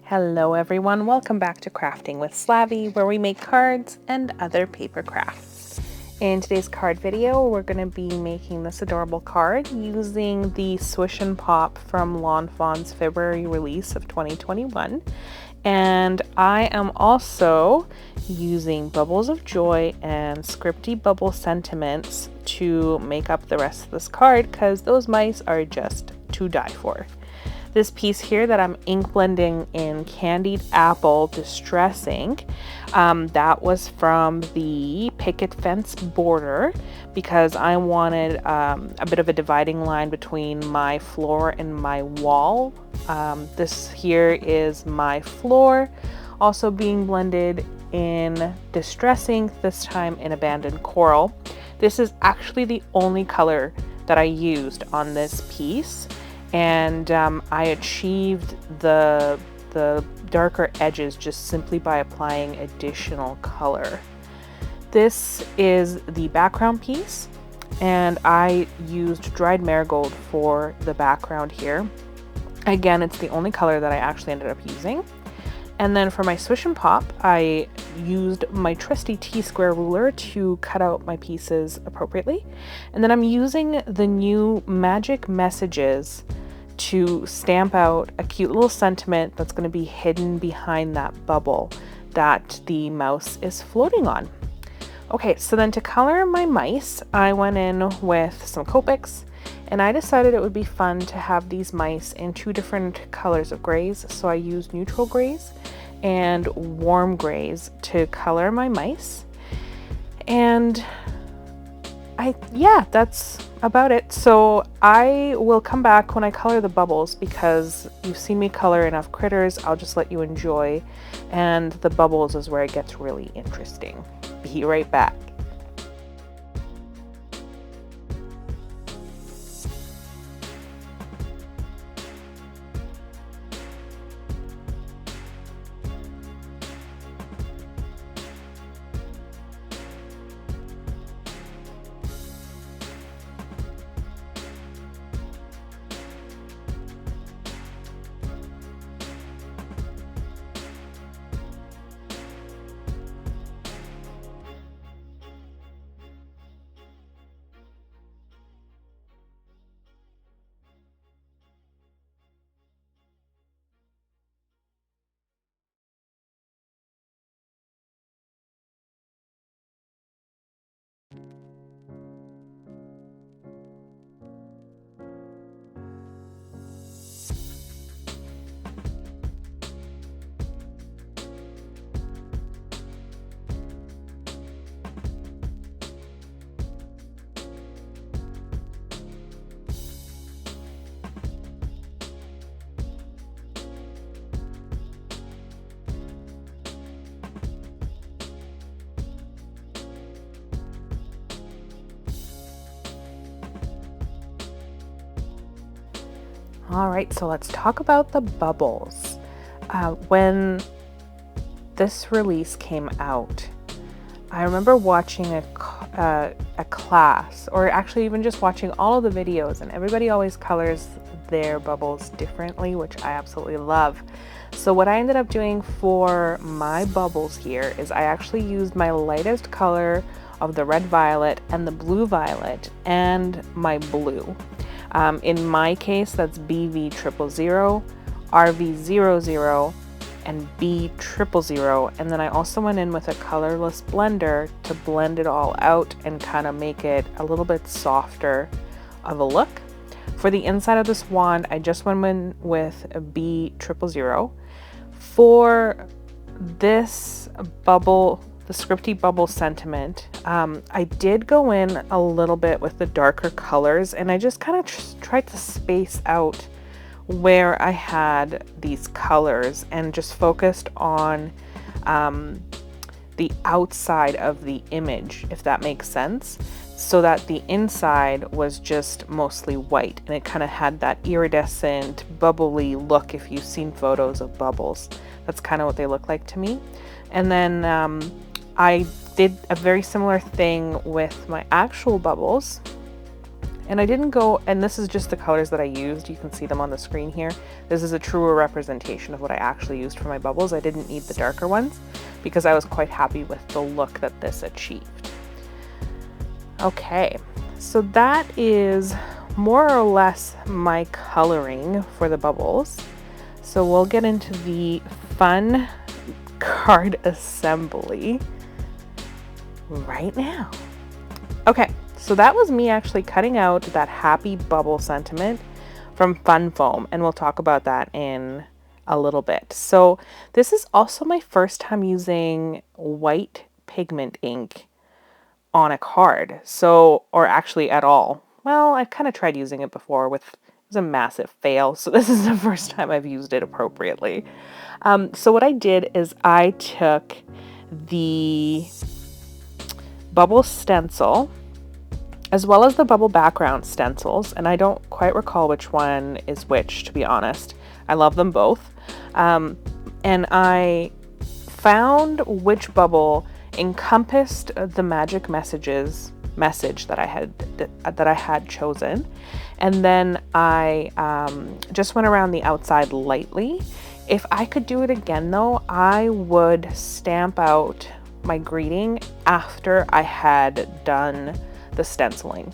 Hello everyone, welcome back to Crafting with Slavie, where we make cards and other paper crafts. In today's card video, we're going to be making this adorable card using the Swish and Pop from Fawn's February release of 2021. And I am also using Bubbles of Joy and SCRIPTY Bubble Sentiments to make up the rest of this card because those mice are just to die for. This piece here that I'm ink blending in Candied Apple Distress ink, that was from the picket fence border because I wanted a bit of a dividing line between my floor and my wall. This here is my floor, also being blended in Distress ink, this time in Abandoned Coral. This is actually the only color that I used on this piece. And I achieved the darker edges just simply by applying additional color. This is the background piece, and I used dried marigold for the background here. Again, it's the only color that I actually ended up using. And then for my Swish and Pop, I used my trusty T-square ruler to cut out my pieces appropriately. And then I'm using the new Magic Messages to stamp out a cute little sentiment that's going to be hidden behind that bubble that the mouse is floating on. Okay, so then to color my mice, I went in with some Copics, and I decided it would be fun to have these mice in two different colors of grays. So I used neutral grays and warm grays to color my mice. And that's about it. So I will come back when I color the bubbles because you've seen me color enough critters. I'll just let you enjoy, and the bubbles is where it gets really interesting. Be right back. All right, so let's talk about the bubbles. When this release came out, I remember watching a class, or actually even just watching all of the videos, and everybody always colors their bubbles differently, which I absolutely love. So what I ended up doing for my bubbles here is I actually used my lightest color of the red violet and the blue violet and my blue. In my case, that's BV000, RV00, and B000. And then I also went in with a colorless blender to blend it all out and kind of make it a little bit softer of a look. For the inside of this wand, I just went in with a B000. For this bubble, the SCRIPTY Bubble Sentiment, I did go in a little bit with the darker colors, and I just kind of tried to space out where I had these colors and just focused on the outside of the image, if that makes sense, so that the inside was just mostly white, and it kind of had that iridescent, bubbly look. If you've seen photos of bubbles, that's kind of what they look like to me. And then I did a very similar thing with my actual bubbles, And I didn't go, and this is just the colors that I used. You can see them on the screen here. This is a truer representation of what I actually used for my bubbles. I didn't need the darker ones because I was quite happy with the look that this achieved. Okay, so that is more or less my coloring for the bubbles. So we'll get into the fun card assembly right now. Okay, so that was me actually cutting out that happy bubble sentiment from Fun Foam, and we'll talk about that in a little bit. So this is also my first time using white pigment ink on a card, so, or actually at all. Well, I've kind of tried using it before it was a massive fail, so this is the first time I've used it appropriately. So what I did is I took the bubble stencil as well as the bubble background stencils, and I don't quite recall which one is which, to be honest. I love them both. And I found which bubble encompassed the magic message that I had chosen, and then I just went around the outside lightly. If I could do it again though, I would stamp out my greeting after I had done the stenciling.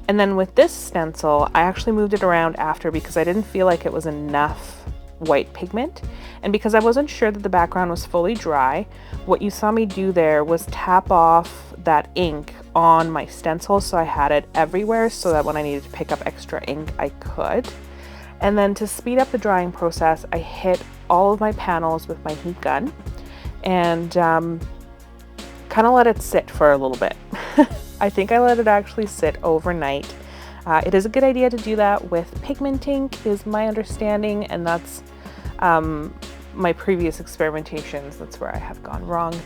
And then with this stencil, I actually moved it around after because I didn't feel like it was enough white pigment, and because I wasn't sure that the background was fully dry, what you saw me do there was tap off that ink on my stencil so I had it everywhere so that when I needed to pick up extra ink I could. And then to speed up the drying process, I hit all of my panels with my heat gun and kind of let it sit for a little bit. I think I let it actually sit overnight. It is a good idea to do that with pigment ink, is my understanding, and that's my previous experimentations. That's where I have gone wrong.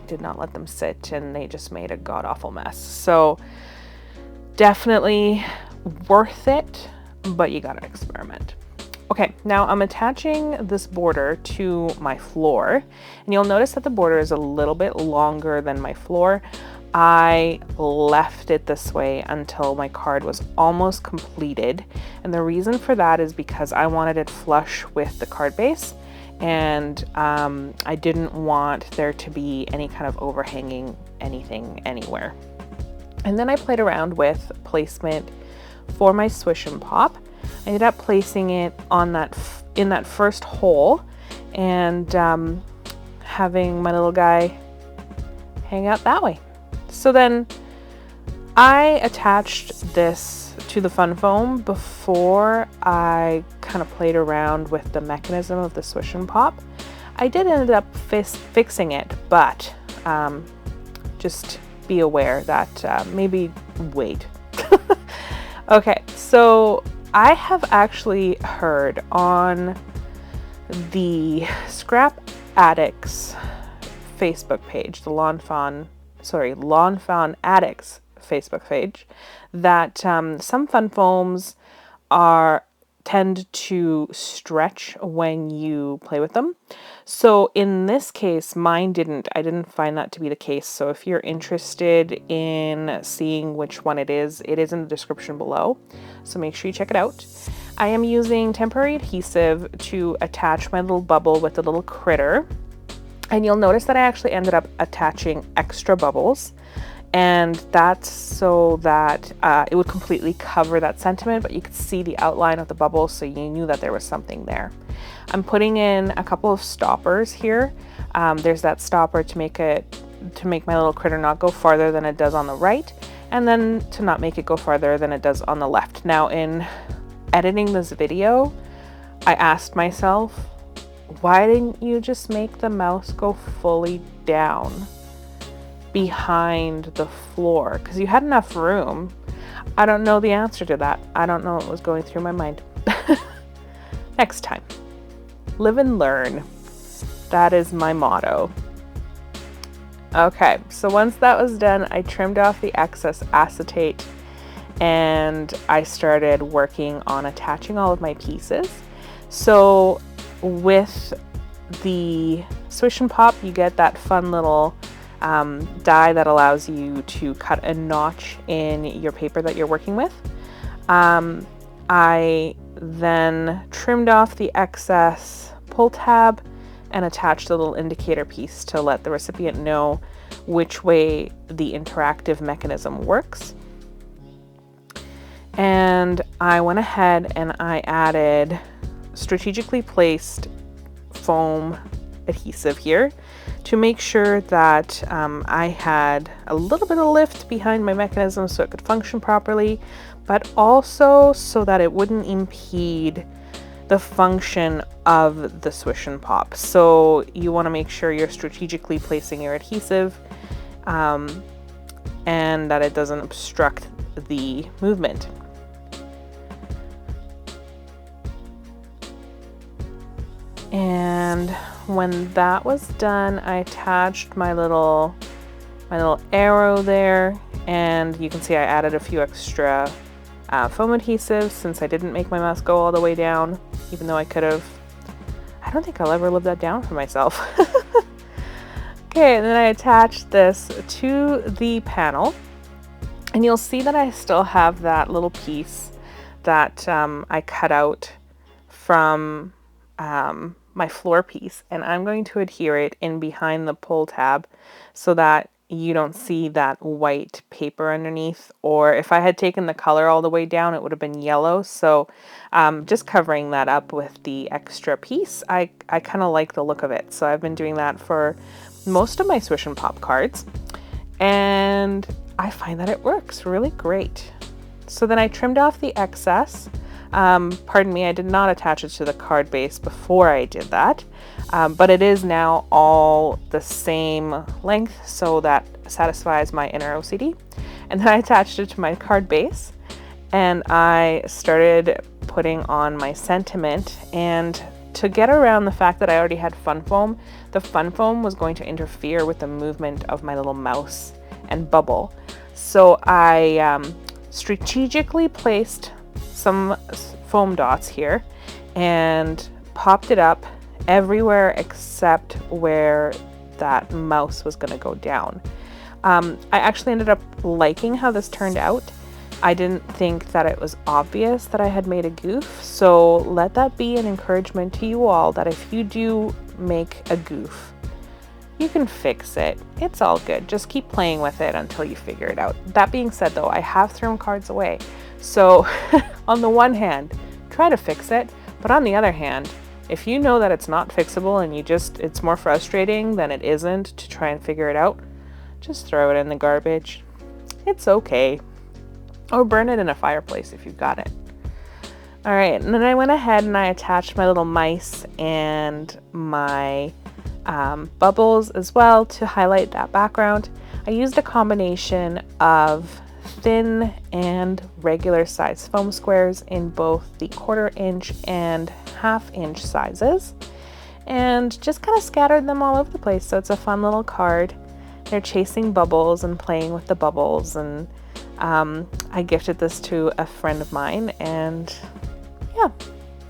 Did not let them sit and they just made a god-awful mess. So definitely worth it, but you gotta experiment. Okay, now I'm attaching this border to my floor, and you'll notice that the border is a little bit longer than my floor. I left it this way until my card was almost completed, and the reason for that is because I wanted it flush with the card base, and I didn't want there to be any kind of overhanging anything anywhere. And then I played around with placement for my Swish and Pop. I ended up placing it on in that first hole, and having my little guy hang out that way. So then I attached this to the Fun Foam before I kind of played around with the mechanism of the Swish and Pop. I did end up fixing it, but just be aware that maybe wait. Okay, so I have actually heard on the Scrap Addicts Facebook page, the Lawn Fawn Addicts Facebook page, that some Fun Foams tend to stretch when you play with them. So in this case, mine didn't. I didn't find that to be the case. So if you're interested in seeing which one it is in the description below. So make sure you check it out. I am using temporary adhesive to attach my little bubble with the little critter. And you'll notice that I actually ended up attaching extra bubbles, and that's so that it would completely cover that sentiment, but you could see the outline of the bubble, so you knew that there was something there. I'm putting in a couple of stoppers here. There's that stopper to make my little critter not go farther than it does on the right, and then to not make it go farther than it does on the left. Now, in editing this video, I asked myself, why didn't you just make the mouse go fully down behind the floor? Because you had enough room. I don't know the answer to that. I don't know what was going through my mind. Next time. Live and learn. That is my motto. Okay, so once that was done, I trimmed off the excess acetate and I started working on attaching all of my pieces. So with the Swish and Pop, you get that fun little die that allows you to cut a notch in your paper that you're working with. I then trimmed off the excess pull tab and attached a little indicator piece to let the recipient know which way the interactive mechanism works. And I went ahead and I added strategically placed foam adhesive here to make sure that I had a little bit of lift behind my mechanism so it could function properly, but also so that it wouldn't impede the function of the Swish and Pop. So you want to make sure you're strategically placing your adhesive and that it doesn't obstruct the movement. And when that was done, I attached my little arrow there, and you can see I added a few extra foam adhesives since I didn't make my mouse go all the way down, even though I could have. I don't think I'll ever live that down for myself. Okay, and then I attached this to the panel, and you'll see that I still have that little piece that I cut out from my floor piece, and I'm going to adhere it in behind the pull tab so that you don't see that white paper underneath, or if I had taken the color all the way down it would have been yellow. So just covering that up with the extra piece, I kind of like the look of it, so I've been doing that for most of my Swish and Pop cards, and I find that it works really great. So then I trimmed off the excess. Pardon me, I did not attach it to the card base before I did that, but it is now all the same length, so that satisfies my inner OCD. And then I attached it to my card base, and I started putting on my sentiment. And to get around the fact that I already had fun foam, the fun foam was going to interfere with the movement of my little mouse and bubble. So I strategically placed some foam dots here and popped it up everywhere except where that mouse was going to go down. I actually ended up liking how this turned out. I didn't think that it was obvious that I had made a goof, so let that be an encouragement to you all that if you do make a goof, you can fix it. It's all good. Just keep playing with it until you figure it out. That being said though, I have thrown cards away. So on the one hand, try to fix it, but on the other hand, if you know that it's not fixable and it's more frustrating than it isn't to try and figure it out, just throw it in the garbage. It's okay. Or burn it in a fireplace if you've got it. All right, and then I went ahead and I attached my little mice and my bubbles as well to highlight that background. I used a combination of thin and regular size foam squares in both the 1/4 inch and 1/2 inch sizes, and just kind of scattered them all over the place. So it's a fun little card. They're chasing bubbles and playing with the bubbles, and I gifted this to a friend of mine, and yeah,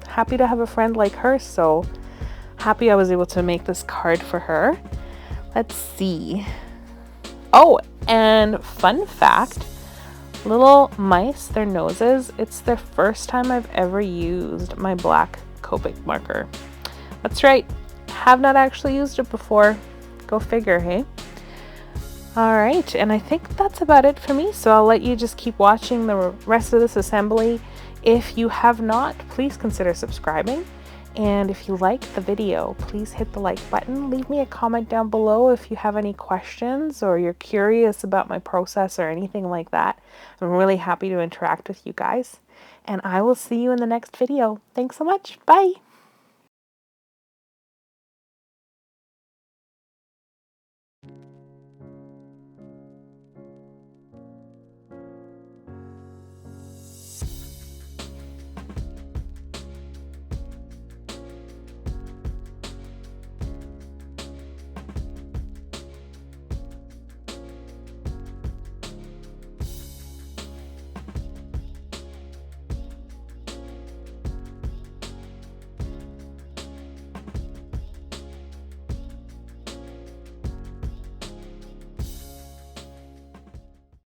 happy to have a friend like her, so happy I was able to make this card for her. Let's see. Oh, and fun fact, little mice, their noses, it's the first time I've ever used my black Copic marker. That's right, have not actually used it before. Go figure, hey? All right, and I think that's about it for me, so I'll let you just keep watching the rest of this assembly. If you have not, please consider subscribing. And if you like the video, please hit the like button. Leave me a comment down below if you have any questions or you're curious about my process or anything like that. I'm really happy to interact with you guys. And I will see you in the next video. Thanks so much. Bye.